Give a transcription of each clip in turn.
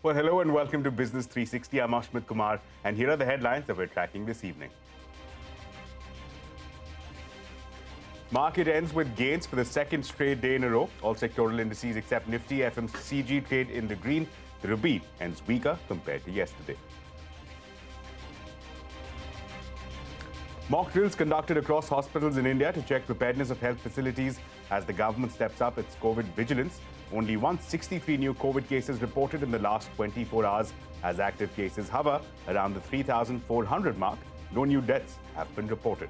Well, hello and welcome to Business 360. I'm Ashmit Kumar, and here are the headlines that we're tracking this evening. Market ends with gains for the second straight day in a row. All sectoral indices except Nifty FMCG trade in the green. The rupee ends weaker compared to yesterday. Mock drills conducted across hospitals in India to check preparedness of health facilities as the government steps up its COVID vigilance. Only 163 new COVID cases reported in the last 24 hours as active cases hover around the 3,400 mark. No new deaths have been reported.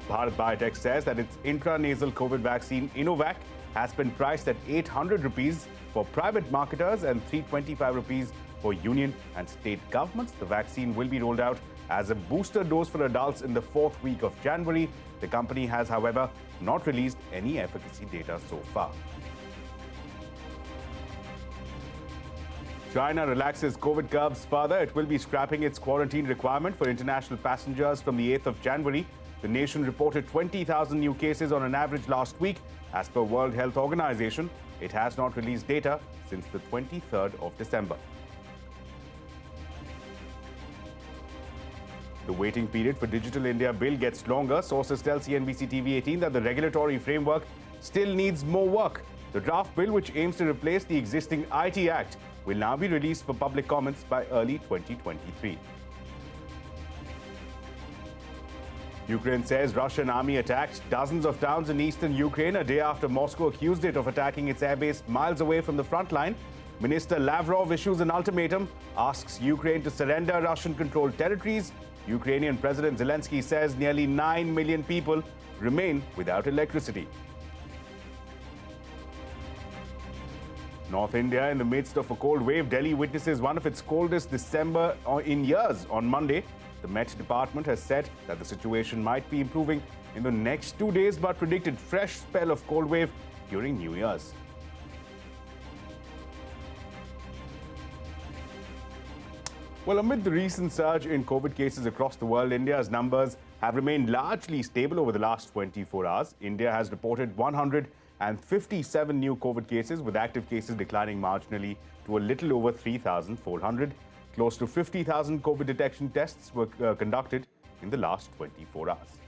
Bharat Biotech says that its intranasal COVID vaccine Innovac has been priced at 800 rupees for private marketers and 325 rupees for union and state governments. The vaccine will be rolled out as a booster dose for adults in the 4th week of January. The company has, however, not released any efficacy data so far. China relaxes COVID curbs further. It will be scrapping its quarantine requirement for international passengers from the 8th of January. The nation reported 20,000 new cases on an average last week. As per World Health Organization, it has not released data since the 23rd of December. The waiting period for Digital India bill gets longer. Sources tell CNBC-TV18 that the regulatory framework still needs more work. The draft bill, which aims to replace the existing IT Act, will now be released for public comments by early 2023. Ukraine says Russian army attacked dozens of towns in eastern Ukraine a day after Moscow accused it of attacking its airbase miles away from the front line. Minister Lavrov issues an ultimatum, asks Ukraine to surrender Russian-controlled territories. Ukrainian President Zelensky says nearly 9 million people remain without electricity. North India, in the midst of a cold wave, Delhi witnesses one of its coldest December in years on Monday. The Met Department has said that the situation might be improving in the next 2 days, but predicted fresh spell of cold wave during New Year's. Well, amid the recent surge in COVID cases across the world, India's numbers have remained largely stable over the last 24 hours. India has reported 157 new COVID cases, with active cases declining marginally to a little over 3,400. Close to 50,000 COVID detection tests were conducted in the last 24 hours.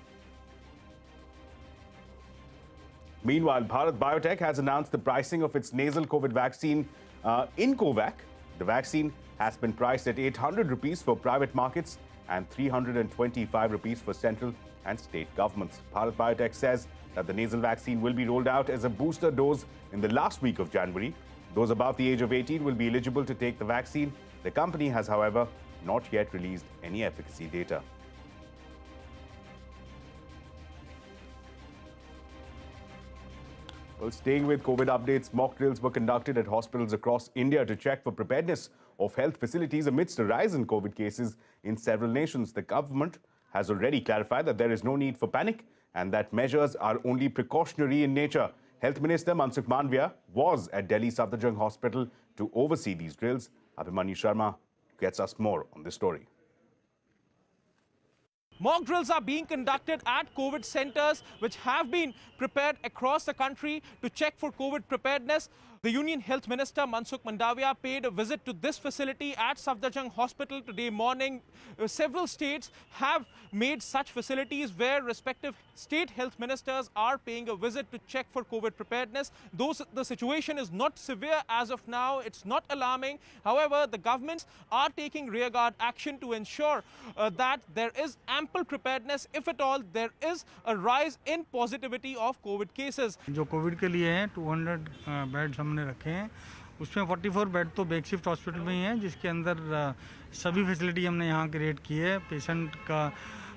Meanwhile, Bharat Biotech has announced the pricing of its nasal COVID vaccine Innovac. The vaccine has been priced at 800 rupees for private markets and 325 rupees for central and state governments. Bharat Biotech says that the nasal vaccine will be rolled out as a booster dose in the last week of January. Those above the age of 18 will be eligible to take the vaccine. The company has, however, not yet released any efficacy data. Well, staying with COVID updates, mock drills were conducted at hospitals across India to check for preparedness of health facilities amidst a rise in COVID cases in several nations. The government has already clarified that there is no need for panic and that measures are only precautionary in nature. Health Minister Mansukh Mandavia was at Delhi Safdarjung Hospital to oversee these drills. Abhimanyu Sharma gets us more on this story. Mock drills are being conducted at COVID centers which have been prepared across the country to check for COVID preparedness. The Union Health Minister Mansukh Mandavia paid a visit to this facility at Safdarjung Hospital today morning. Several states have made such facilities where respective state health ministers are paying a visit to check for COVID preparedness. Though the situation is not severe as of now, it's not alarming. However, the governments are taking rearguard action to ensure that there is ample preparedness if at all there is a rise in positivity of COVID cases. जो Covid के लिए हैं 200 beds हमने रखे हैं, उसमें 44 bed तो बेकशिफ्ट hospital में ही हैं, जिसके अंदर सभी फैसिलिटी हमने यहाँ क्रिएट की है. पेशेंट का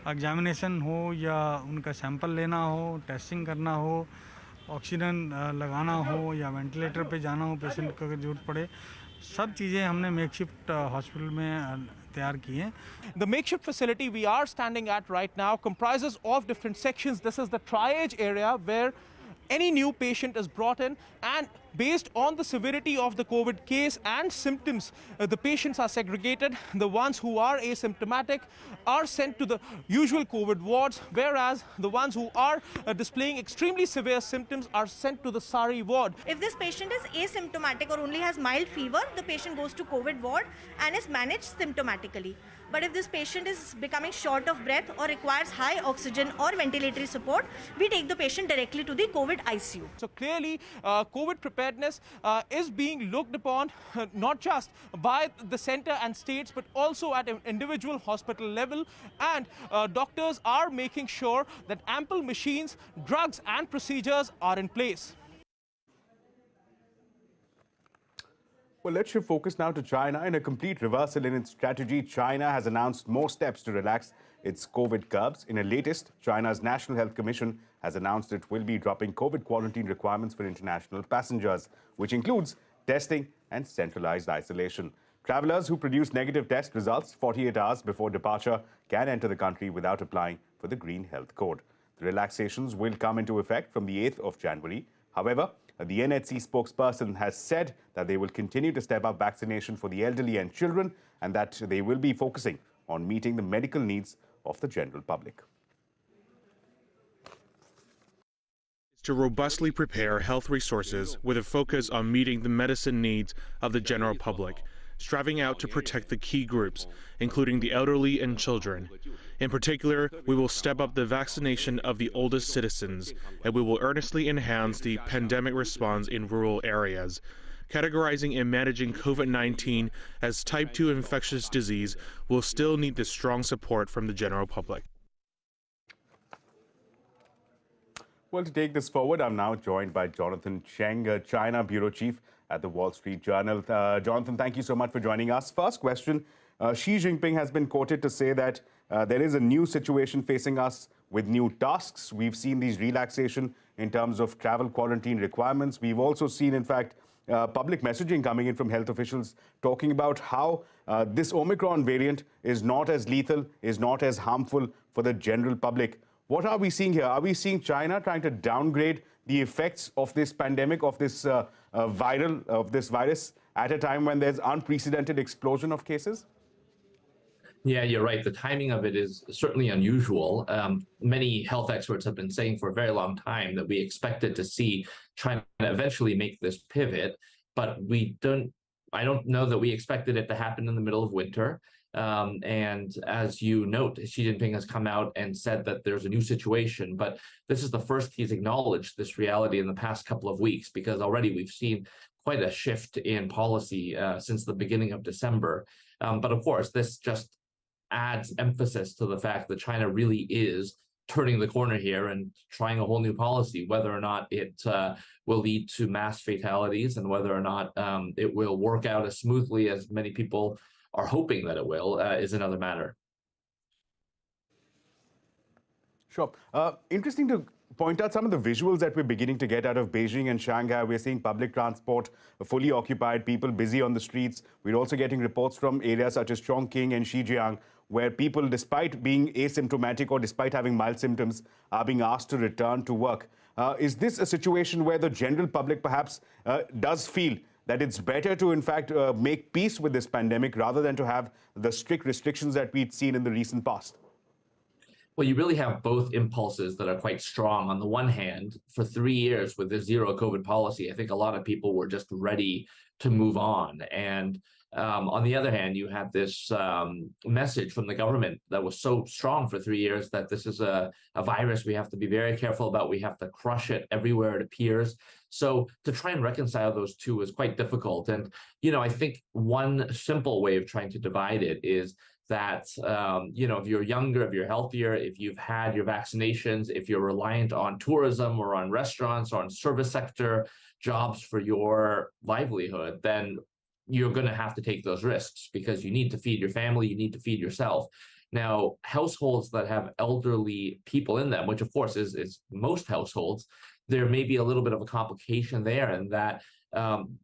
एग्जामिनेशन हो या उनका सैंपल लेना हो, टेस्टिंग करना हो, ऑक्सीजन लगाना हो या वेंटिलेटर पे जाना हो पेशेंट को अगर जरूरत पड़े, सब चीज़ें हमने मेकशिफ्ट हॉस्पिटल में तैयार की हैं. The makeshift facility we are standing at right now comprises of different sections. This is the triage area where any new patient is brought in, and based on the severity of the COVID case and symptoms, the patients are segregated. The ones who are asymptomatic are sent to the usual COVID wards, whereas the ones who are displaying extremely severe symptoms are sent to the SARI ward. If this patient is asymptomatic or only has mild fever, the patient goes to COVID ward and is managed symptomatically. But if this patient is becoming short of breath or requires high oxygen or ventilatory support, we take the patient directly to the COVID ICU. So clearly, COVID preparedness is being looked upon not just by the center and states, but also at an individual hospital level. And doctors are making sure that ample machines, drugs and procedures are in place. Well, let's shift focus now to China. In a complete reversal in its strategy, China has announced more steps to relax its COVID curbs. In a latest, China's National Health Commission has announced it will be dropping COVID quarantine requirements for international passengers, which includes testing and centralized isolation. Travelers who produce negative test results 48 hours before departure can enter the country without applying for the Green Health Code. The relaxations will come into effect from the 8th of January. However, the NHC spokesperson has said that they will continue to step up vaccination for the elderly and children, and that they will be focusing on meeting the medical needs of the general public. To robustly prepare health resources with a focus on meeting the medicine needs of the general public, striving out to protect the key groups, including the elderly and children. In particular, we will step up the vaccination of the oldest citizens, and we will earnestly enhance the pandemic response in rural areas. Categorizing and managing COVID-19 as type 2 infectious disease will still need the strong support from the general public. Well, to take this forward, I'm now joined by Jonathan Cheng, China Bureau Chief at the Wall Street Journal. Jonathan, thank you so much for joining us. First question, Xi Jinping has been quoted to say that there is a new situation facing us with new tasks. We've seen these relaxation in terms of travel quarantine requirements. We've also seen, in fact, public messaging coming in from health officials talking about how this Omicron variant is not as lethal, is not as harmful for the general public. What are we seeing here? Are we seeing China trying to downgrade the effects of this pandemic, of this virus, at a time when there's unprecedented explosion of cases? Yeah, you're right. The timing of it is certainly unusual. Many health experts have been saying for a very long time that we expected to see China eventually make this pivot, but I don't know that we expected it to happen in the middle of winter. And as you note, Xi Jinping has come out and said that there's a new situation, but this is the first he's acknowledged this reality in the past couple of weeks, because already we've seen quite a shift in policy since the beginning of December. But of course, this just adds emphasis to the fact that China really is turning the corner here and trying a whole new policy. Whether or not it will lead to mass fatalities and whether or not it will work out as smoothly as many people are hoping that it will is another matter. Sure. Interesting to point out some of the visuals that we're beginning to get out of Beijing and Shanghai. We're seeing public transport fully occupied, people busy on the streets. We're also getting reports from areas such as Chongqing and Xinjiang, where people, despite being asymptomatic or despite having mild symptoms, are being asked to return to work. Is this a situation where the general public perhaps does feel that it's better to, in fact, make peace with this pandemic rather than to have the strict restrictions that we'd seen in the recent past? Well, you really have both impulses that are quite strong. On the one hand, for 3 years with the zero COVID policy, I think a lot of people were just ready to move on. And on the other hand, you had this message from the government that was so strong for 3 years that this is a virus we have to be very careful about. We have to crush it everywhere it appears. So to try and reconcile those two is quite difficult. And, I think one simple way of trying to divide it is that, if you're younger, if you're healthier, if you've had your vaccinations, if you're reliant on tourism or on restaurants or on service sector jobs for your livelihood, then you're going to have to take those risks because you need to feed your family, you need to feed yourself. Now, households that have elderly people in them, which of course is most households, there may be a little bit of a complication there in that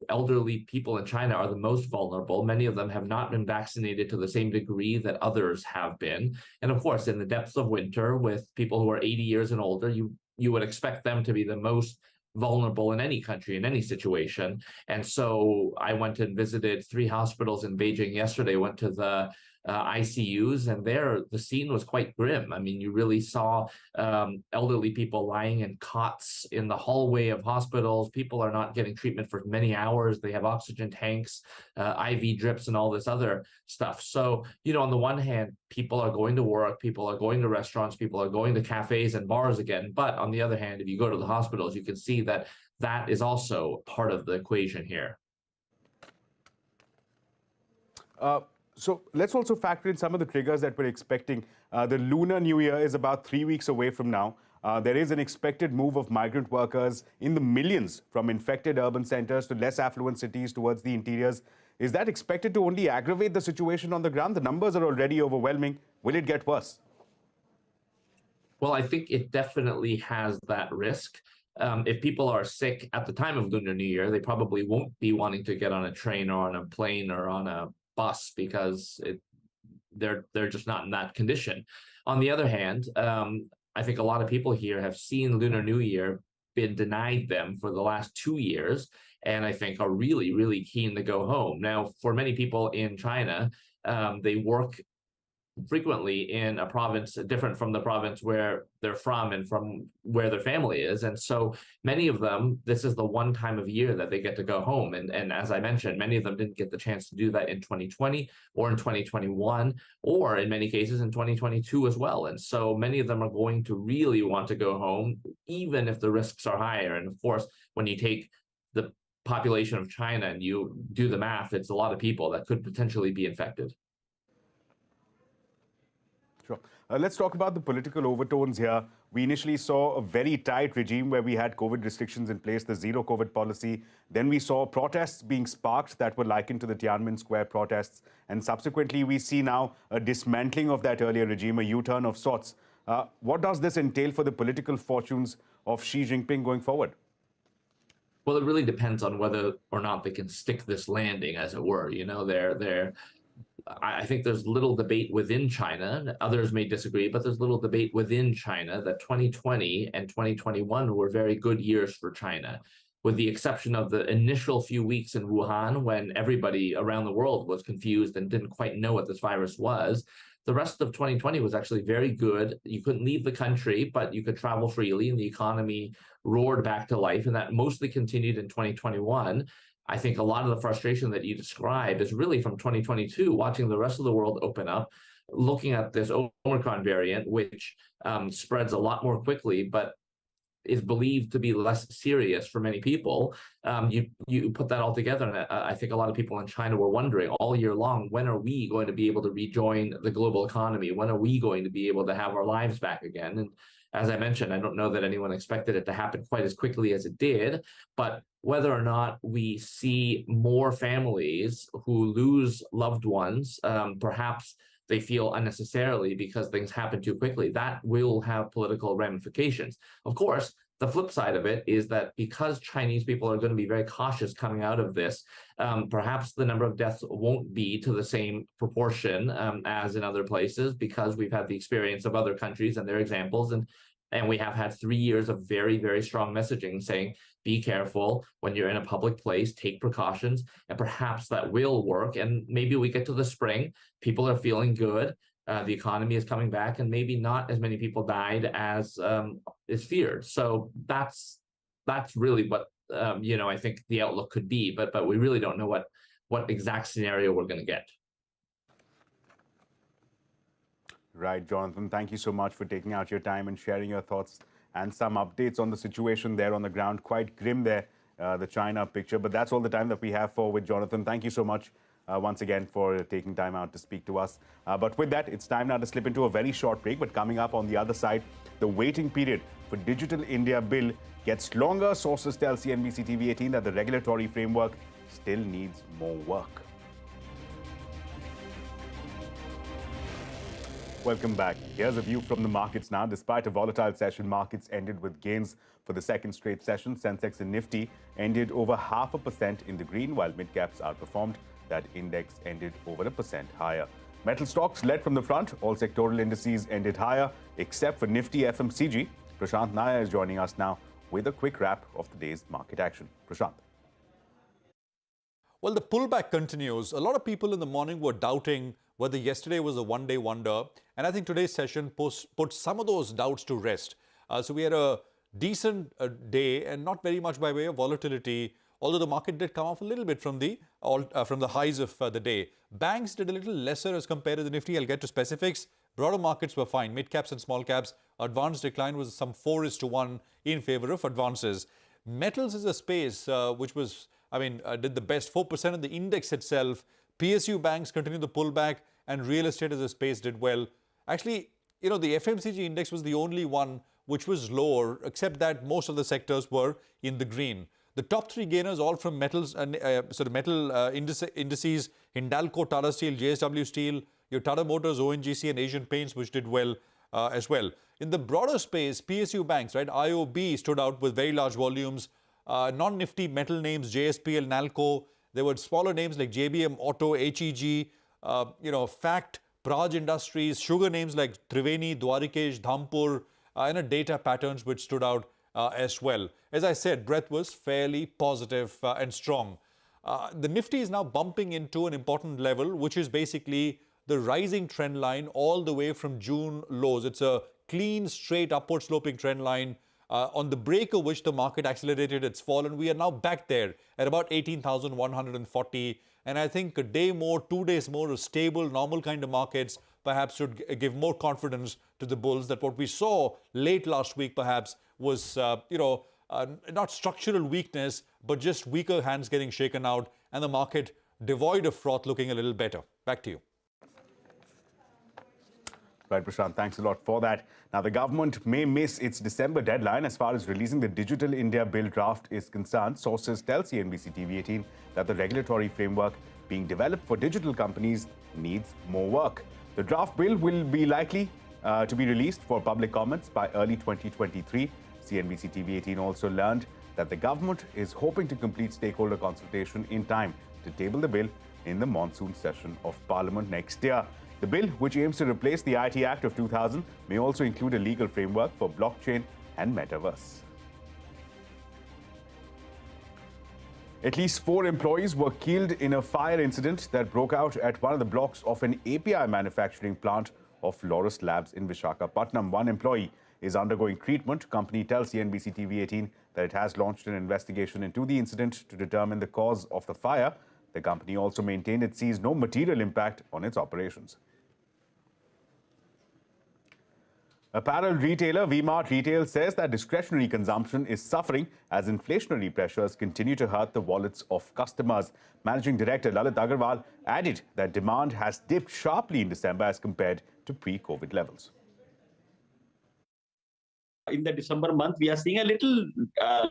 elderly people in China are the most vulnerable. Many of them have not been vaccinated to the same degree that others have been. And of course, in the depths of winter with people who are 80 years and older, you would expect them to be the most vulnerable in any country, in any situation. And so I went and visited 3 hospitals in Beijing yesterday, went to the ICUs, and there the scene was quite grim. I mean, you really saw elderly people lying in cots in the hallway of hospitals. People are not getting treatment for many hours. They have oxygen tanks, IV drips, and all this other stuff. So, you know, on the one hand, people are going to work, people are going to restaurants, people are going to cafes and bars again. But on the other hand, if you go to the hospitals, you can see that that is also part of the equation here. So let's also factor in some of the triggers that we're expecting. The Lunar New Year is about 3 weeks away from now. There is an expected move of migrant workers in the millions from infected urban centers to less affluent cities towards the interiors. Is that expected to only aggravate the situation on the ground? The numbers are already overwhelming. Will it get worse? Well, I think it definitely has that risk. If people are sick at the time of Lunar New Year, they probably won't be wanting to get on a train or on a plane or on a bus because they're just not in that condition. On the other hand, I think a lot of people here have seen Lunar New Year been denied them for the last 2 years, and I think are really, really keen to go home. Now, for many people in China, they work frequently in a province different from the province where they're from and from where their family is. And so many of them, this is the one time of year that they get to go home. And as I mentioned, many of them didn't get the chance to do that in 2020 or in 2021, or in many cases in 2022 as well. And so many of them are going to really want to go home, even if the risks are higher. And of course, when you take the population of China and you do the math, it's a lot of people that could potentially be infected. Sure. Let's talk about the political overtones here. We initially saw a very tight regime where we had COVID restrictions in place, the zero COVID policy. Then we saw protests being sparked that were likened to the Tiananmen Square protests. And subsequently, we see now a dismantling of that earlier regime, a U-turn of sorts. What does this entail for the political fortunes of Xi Jinping going forward? Well, it really depends on whether or not they can stick this landing, as it were. You know, I think there's little debate within China. Others may disagree, but there's little debate within China that 2020 and 2021 were very good years for China, with the exception of the initial few weeks in Wuhan when everybody around the world was confused and didn't quite know what this virus was. The rest of 2020 was actually very good. You couldn't leave the country, but you could travel freely, and the economy roared back to life, and that mostly continued in 2021. I think a lot of the frustration that you describe is really from 2022, watching the rest of the world open up, looking at this Omicron variant, which spreads a lot more quickly, but is believed to be less serious for many people. You put that all together, and I think a lot of people in China were wondering all year long, when are we going to be able to rejoin the global economy? When are we going to be able to have our lives back again? And as I mentioned, I don't know that anyone expected it to happen quite as quickly as it did, but whether or not we see more families who lose loved ones, perhaps they feel unnecessarily because things happen too quickly, that will have political ramifications. Of course, the flip side of it is that because Chinese people are going to be very cautious coming out of this, perhaps the number of deaths won't be to the same proportion as in other places, because we've had the experience of other countries and their examples, and we have had 3 years of very, very strong messaging saying, be careful when you're in a public place, take precautions, and perhaps that will work. And maybe we get to the spring, people are feeling good, the economy is coming back, and maybe not as many people died as is feared. So that's really what I think the outlook could be, but we really don't know what exact scenario we're going to get. Right, Jonathan, thank you so much for taking out your time and sharing your thoughts and some updates on the situation there on the ground. Quite grim there, the China picture, but that's all the time that we have with Jonathan. Thank you so much once again for taking time out to speak to us. But with that, it's time now to slip into a very short break, but coming up on the other side, the waiting period for Digital India Bill gets longer. Sources tell CNBC-TV18 that the regulatory framework still needs more work. Welcome back. Here's a view from the markets now. Despite a volatile session, markets ended with gains for the second straight session. Sensex and Nifty ended over 0.5% in the green, while mid-caps outperformed. That index ended over 1% higher. Metal stocks led from the front. All sectoral indices ended higher, except for Nifty FMCG. Prashant Nair is joining us now with a quick wrap of the day's market action. Prashant. Well, the pullback continues. A lot of people in the morning were doubting whether yesterday was a one-day wonder. And I think today's session put some of those doubts to rest. So we had a decent day and not very much by way of volatility, although the market did come off a little bit from the highs of the day. Banks did a little lesser as compared to the Nifty. I'll get to specifics. Broader markets were fine. Mid caps and small caps. Advance decline was some 4:1 in favor of advances. Metals is a space which was, did the best, 4% of the index itself. PSU banks continued the pullback, and real estate as a space did well. Actually, the FMCG index was the only one which was lower, except that most of the sectors were in the green. The top three gainers all from metals and metal indices: Hindalco, Tata Steel, JSW Steel, your Tata Motors, ONGC, and Asian Paints, which did well as well. In the broader space, PSU banks, right? IOB stood out with very large volumes. Non-Nifty metal names, JSPL, Nalco. There were smaller names like JBM Auto, HEG, Fact, Praj Industries, sugar names like Triveni, Dwarikesh, Dhampur, and data patterns which stood out as well. As I said, breadth was fairly positive and strong. The Nifty is now bumping into an important level, which is basically the rising trend line all the way from June lows. It's a clean, straight, upward sloping trend line on the break of which the market accelerated its fall, and we are now back there at about 18,140. And I think a day more, 2 days more of stable, normal kind of markets perhaps should give more confidence to the bulls that what we saw late last week perhaps was, not structural weakness, but just weaker hands getting shaken out and the market devoid of froth looking a little better. Back to you. Right, Prashant, thanks a lot for that. Now, the government may miss its December deadline as far as releasing the Digital India Bill draft is concerned. Sources tell CNBC-TV18 that the regulatory framework being developed for digital companies needs more work. The draft bill will be likely to be released for public comments by early 2023. CNBC-TV18 also learned that the government is hoping to complete stakeholder consultation in time to table the bill in the monsoon session of Parliament next year. The bill, which aims to replace the IT Act of 2000, may also include a legal framework for blockchain and metaverse. At least 4 employees were killed in a fire incident that broke out at one of the blocks of an API manufacturing plant of Laurus Labs in Visakhapatnam. One employee is undergoing treatment. Company tells CNBC-TV18 that it has launched an investigation into the incident to determine the cause of the fire. The company also maintained it sees no material impact on its operations. Apparel retailer V-Mart Retail says that discretionary consumption is suffering as inflationary pressures continue to hurt the wallets of customers. Managing Director Lalit Agarwal added that demand has dipped sharply in December as compared to pre-COVID levels. In the December month, we are seeing a little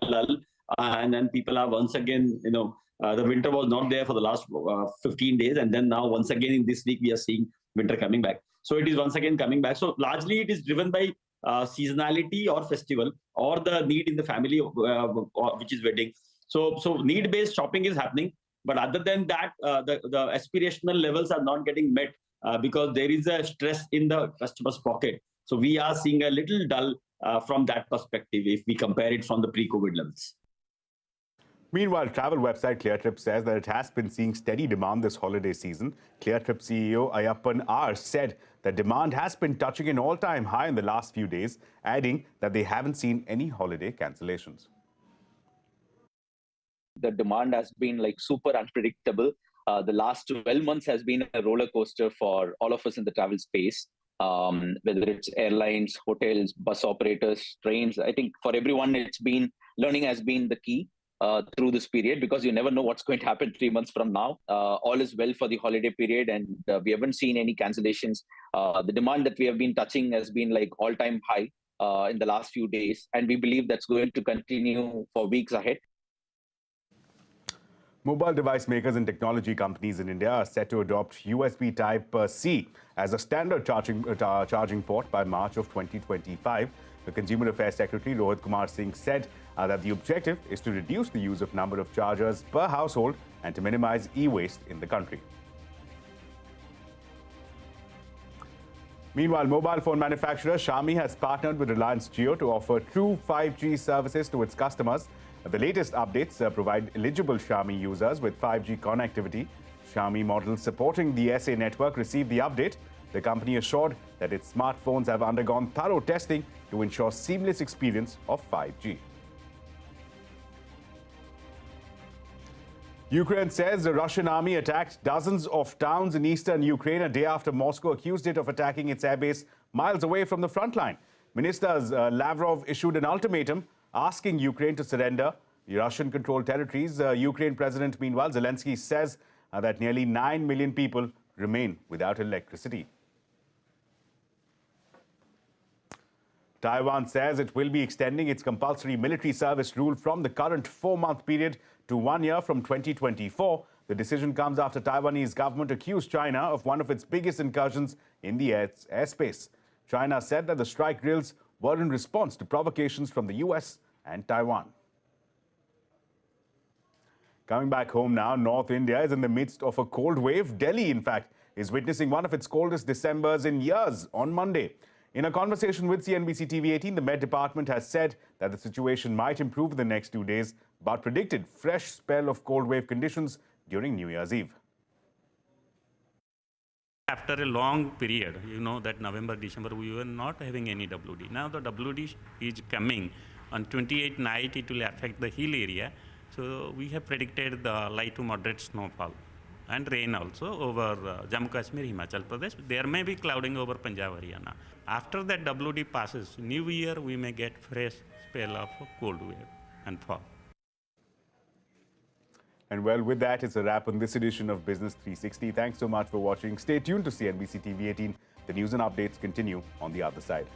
lull, and then people are once again, the winter was not there for the last 15 days, and then now once again in this week we are seeing winter coming back. So it is once again coming back. So largely it is driven by seasonality or festival or the need in the family, which is wedding. So need-based shopping is happening, but other than that, the aspirational levels are not getting met because there is a stress in the customer's pocket. So we are seeing a little dull from that perspective if we compare it from the pre-COVID levels. Meanwhile, travel website ClearTrip says that it has been seeing steady demand this holiday season. ClearTrip CEO Ayappan R said that demand has been touching an all-time high in the last few days, adding that they haven't seen any holiday cancellations. The demand has been super unpredictable. The last 12 months has been a roller coaster for all of us in the travel space, whether it's airlines, hotels, bus operators, trains. I think for everyone, learning has been the key. Through this period, because you never know what's going to happen 3 months from now. All is well for the holiday period, and we haven't seen any cancellations. The demand that we have been touching has been all-time high in the last few days, and we believe that's going to continue for weeks ahead. Mobile device makers and technology companies in India are set to adopt USB Type-C as a standard charging port by March of 2025. The Consumer Affairs Secretary Rohit Kumar Singh said that the objective is to reduce the use of number of chargers per household and to minimize e-waste in the country. Meanwhile, mobile phone manufacturer Xiaomi has partnered with Reliance Jio to offer true 5G services to its customers. The latest updates provide eligible Xiaomi users with 5G connectivity. Xiaomi models supporting the SA network received the update. The company assured that its smartphones have undergone thorough testing to ensure seamless experience of 5G. Ukraine says the Russian army attacked dozens of towns in eastern Ukraine a day after Moscow accused it of attacking its airbase miles away from the front line. Ministers Lavrov issued an ultimatum asking Ukraine to surrender the Russian-controlled territories. Ukraine President, meanwhile, Zelensky says that nearly 9 million people remain without electricity. Taiwan says it will be extending its compulsory military service rule from the current 4-month period to 1 year from 2024. The decision comes after Taiwanese government accused China of one of its biggest incursions in the airspace. China said that the strike drills were in response to provocations from the US and Taiwan. Coming back home now, North India is in the midst of a cold wave. Delhi, in fact, is witnessing one of its coldest Decembers in years on Monday. In a conversation with CNBC-TV18, the Met Department has said that the situation might improve in the next 2 days, but predicted fresh spell of cold wave conditions during New Year's Eve. After a long period, that November, December, we were not having any WD. Now the WD is coming. On 28th night, it will affect the hill area. So we have predicted the light to moderate snowfall and rain also over Jammu Kashmir, Himachal Pradesh. There may be clouding over Punjab, Haryana. After that WD passes, New Year, we may get fresh spell of cold wave and fog. And well, with that, it's a wrap on this edition of Business 360. Thanks so much for watching. Stay tuned to CNBC TV18. The news and updates continue on the other side.